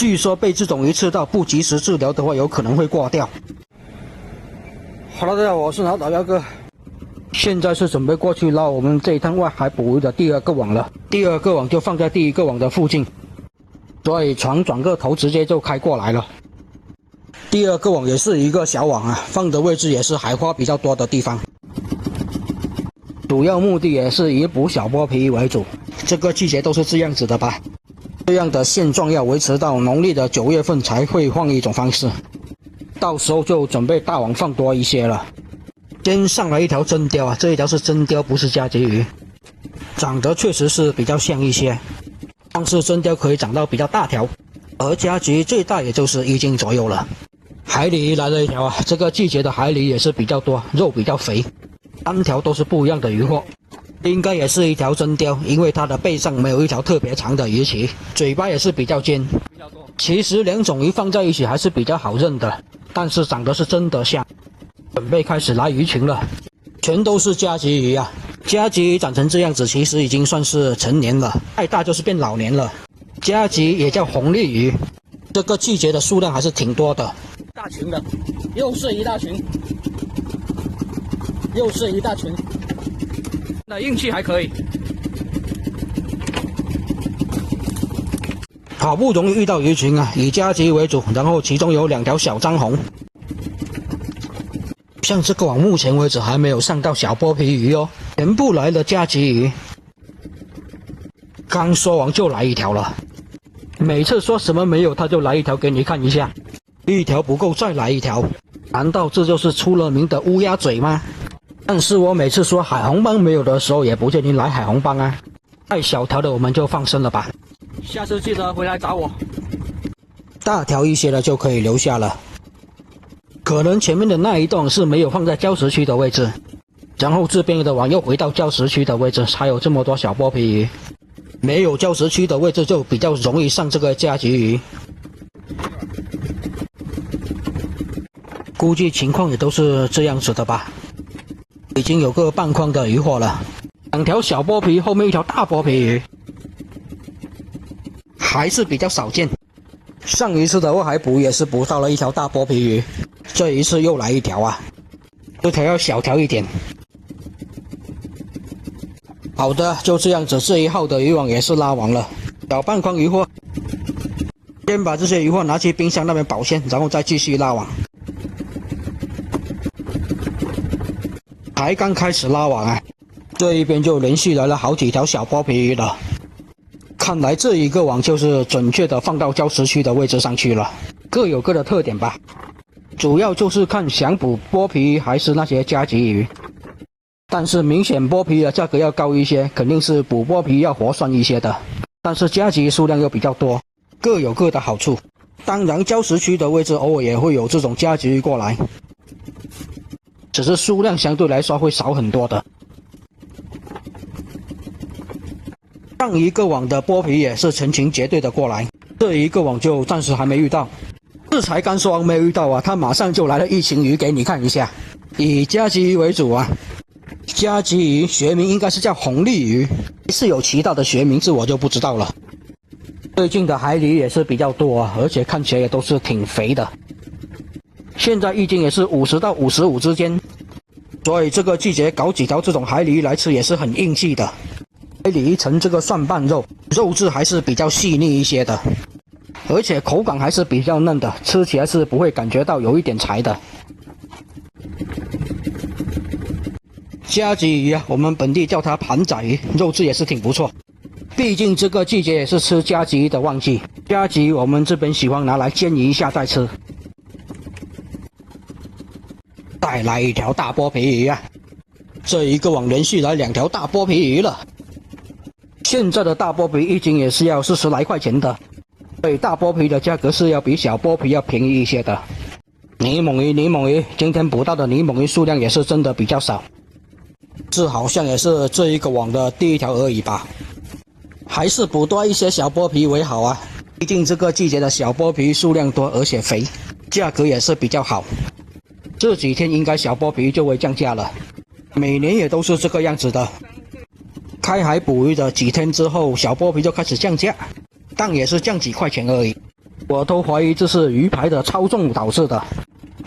据说被这种鱼刺到，不及时治疗的话，有可能会挂掉。Hello， 大家好，我是老姚哥。现在是准备过去捞我们这一趟外海捕鱼的第二个网了。第二个网就放在第一个网的附近，所以船转个头直接就开过来了。第二个网也是一个小网啊，放的位置也是海花比较多的地方。主要目的也是以捕小剥皮鱼为主，这个季节都是这样子的吧。这样的现状要维持到农历的9月份才会换一种方式。到时候就准备大网放多一些了。先上来一条真鲷啊，这一条是真鲷，不是夹鲫鱼，长得确实是比较像一些，但是真鲷可以长到比较大条，而夹鲫鱼最大也就是1斤左右了。海鲤鱼来了一条啊，这个季节的海鲤也是比较多，肉比较肥，3条都是不一样的鱼货，应该也是一条真鲷，因为它的背上没有一条特别长的鱼鳍，嘴巴也是比较尖。其实2种鱼放在一起还是比较好认的，但是长得是真的像。准备开始来鱼群了，全都是夹鲫鱼啊！夹鲫鱼长成这样子，其实已经算是成年了，太大就是变老年了。夹鲫也叫红鲢鱼，这个季节的数量还是挺多的。大群的，又是一大群，又是一大群。那运气还可以，好不容易遇到鱼群啊，以夹鲫为主，然后其中有2条小张红。像这个网目前为止还没有上到小剥皮鱼哦，全部来了夹鲫鱼。刚说完就来一条了，每次说什么没有，他就来一条给你看一下，一条不够再来一条，难道这就是出了名的乌鸦嘴吗？但是我每次说海红帮没有的时候，也不建议来海红帮啊，太小条的我们就放生了吧。下次记得回来找我，大条一些的就可以留下了。可能前面的那一段是没有放在礁石区的位置，然后这边的网又回到礁石区的位置，才有这么多小剥皮鱼。没有礁石区的位置就比较容易上这个夹鲫鱼。估计情况也都是这样子的吧。已经有个半筐的鱼货了，2条小剥皮，后面1条大剥皮鱼，还是比较少见。上一次的外海捕也是捕到了1条大剥皮鱼，这一次又来1条啊，这条要小条一点。好的，就这样子，这一号的渔网也是拉完了，小半筐鱼货。先把这些鱼货拿去冰箱那边保鲜，然后再继续拉网。才刚开始拉网啊，这一边就连续来了好几条小剥皮鱼了。看来这一个网就是准确的放到礁石区的位置上去了，各有各的特点吧。主要就是看想捕剥皮鱼还是那些夹鲫鱼，但是明显剥皮鱼的价格要高一些，肯定是捕剥皮要划算一些的。但是夹鲫鱼数量又比较多，各有各的好处。当然礁石区的位置偶尔也会有这种夹鲫鱼过来，只是数量相对来说会少很多的。上一个网的剥皮也是成群结队的过来，这一个网就暂时还没遇到。这才刚说完没遇到啊，他马上就来了一群鱼给你看一下。以夹鲫鱼为主啊，夹鲫鱼学名应该是叫红鲢鱼，是有其他的学名字我就不知道了。最近的海鲤也是比较多啊，而且看起来也都是挺肥的。现在1斤也是50到55之间，所以这个季节搞几条这种海鲤鱼来吃也是很应季的。海鲤鱼呈这个蒜瓣肉，肉质还是比较细腻一些的，而且口感还是比较嫩的，吃起来是不会感觉到有一点柴的。夹鲫鱼啊，我们本地叫它盘仔鱼，肉质也是挺不错。毕竟这个季节也是吃夹鲫鱼的旺季，夹鲫鱼我们这边喜欢拿来煎鱼一下再吃。再来1条大剥皮鱼啊，这一个网连续来2条大剥皮鱼了。现在的大剥皮1斤也是要40来块钱的，所以大剥皮的价格是要比小剥皮要便宜一些的。泥猛鱼，今天捕到的泥猛鱼数量也是真的比较少，这好像也是这一个网的第1条而已吧。还是捕多一些小剥皮为好啊，毕竟这个季节的小剥皮数量多，而且肥，价格也是比较好。这几天应该小剥皮就会降价了，每年也都是这个样子的。开海捕鱼的几天之后，小剥皮就开始降价，但也是降几块钱而已。我都怀疑这是鱼排的操纵导致的，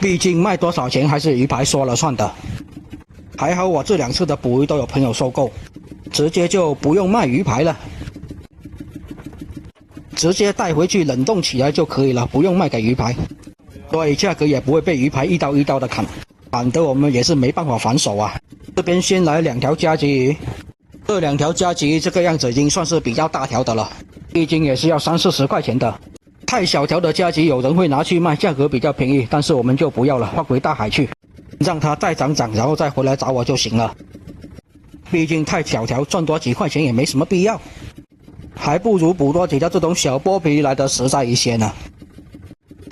毕竟卖多少钱还是鱼排说了算的。还好我这2次的捕鱼都有朋友收购，直接就不用卖鱼排了，直接带回去冷冻起来就可以了，不用卖给鱼排，所以价格也不会被鱼排一刀一刀的砍，砍得我们也是没办法还手啊。这边先来2条加鲫鱼，这2条加鲫鱼这个样子已经算是比较大条的了，毕竟也是要30-40块钱的。太小条的加鲫有人会拿去卖，价格比较便宜，但是我们就不要了，放回大海去，让它再长，然后再回来找我就行了。毕竟太小条，赚多几块钱也没什么必要，还不如捕多几条这种小剥皮来的实在一些呢。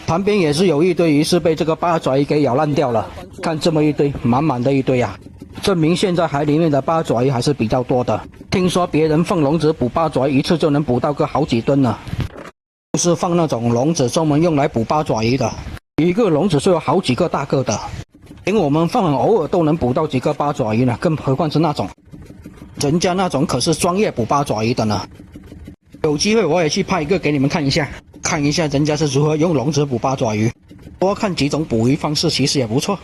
旁边也是有一堆鱼是被这个八爪鱼给咬烂掉了，看这么一堆，满满的一堆啊，证明现在海里面的八爪鱼还是比较多的。听说别人放笼子捕八爪鱼，一次就能捕到个好几吨呢。就是放那种笼子专门用来捕八爪鱼的，一个笼子就有好几个大个的，连我们放偶尔都能捕到几个八爪鱼呢，更何况是那种，人家那种可是专业捕八爪鱼的呢。有机会我也去拍一个给你们看一下，看一下人家是如何用笼子捕八爪鱼，多看几种捕鱼方式其实也不错。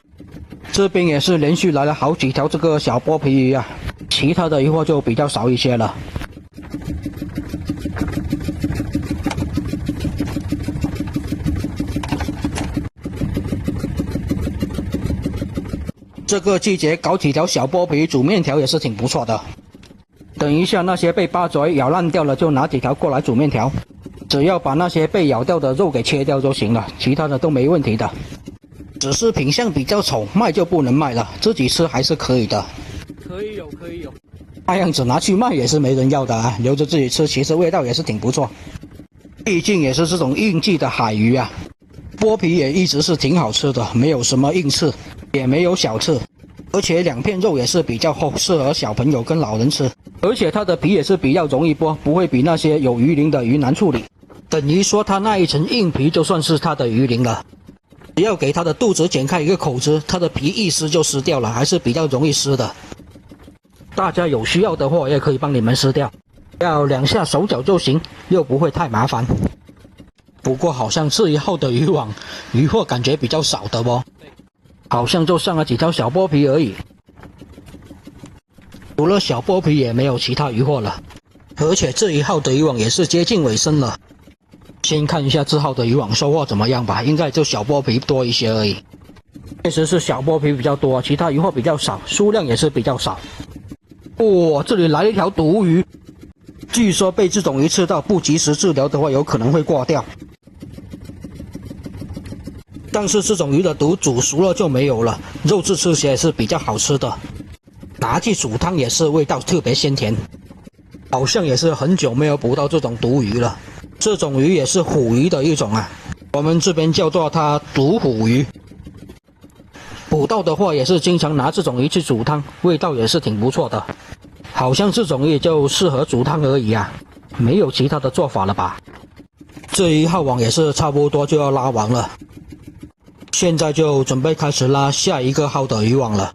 这边也是连续来了好几条这个小剥皮鱼啊，其他的鱼货就比较少一些了。这个季节搞几条小剥皮煮面条也是挺不错的。等一下那些被八爪鱼咬烂掉了，就拿几条过来煮面条。只要把那些被咬掉的肉给切掉就行了，其他的都没问题的。只是品相比较丑，卖就不能卖了，自己吃还是可以的。可以有。那样子拿去卖也是没人要的啊，留着自己吃，其实味道也是挺不错。毕竟也是这种应季的海鱼啊。剥皮也一直是挺好吃的，没有什么硬刺，也没有小刺，而且2片肉也是比较厚，适合小朋友跟老人吃。而且它的皮也是比较容易剥，不会比那些有鱼鳞的鱼难处理。等于说它那一层硬皮就算是它的鱼鳞了。只要给它的肚子剪开一个口子，它的皮一撕就撕掉了，还是比较容易撕的。大家有需要的话也可以帮你们撕掉，要2下手脚就行，又不会太麻烦。不过好像这一号的渔网渔获感觉比较少的哦，好像就上了几条小剥皮而已，除了小剥皮也没有其他渔获了。而且这一号的渔网也是接近尾声了，先看一下这号的渔网收获怎么样吧，应该就小剥皮多一些而已。确实是小剥皮比较多，其他渔获比较少，数量也是比较少。哇，这里来了一条毒鱼，据说被这种鱼吃到，不及时治疗的话有可能会挂掉。但是这种鱼的毒煮熟了就没有了，肉质吃起来是比较好吃的，拿去煮汤也是味道特别鲜甜。好像也是很久没有捕到这种毒鱼了，这种鱼也是虎鱼的一种啊，我们这边叫做它毒虎鱼。捕到的话也是经常拿这种鱼去煮汤，味道也是挺不错的。好像这种鱼就适合煮汤而已啊，没有其他的做法了吧。这一号网也是差不多就要拉完了，现在就准备开始拉下一个号的渔网了。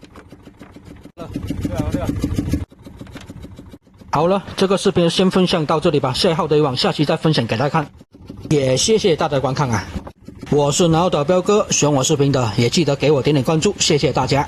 好了，这个视频先分享到这里吧，下一号的渔网下期再分享给大家看。也谢谢大家观看啊，我是南澳的彪哥，喜欢我视频的也记得给我点点关注，谢谢大家。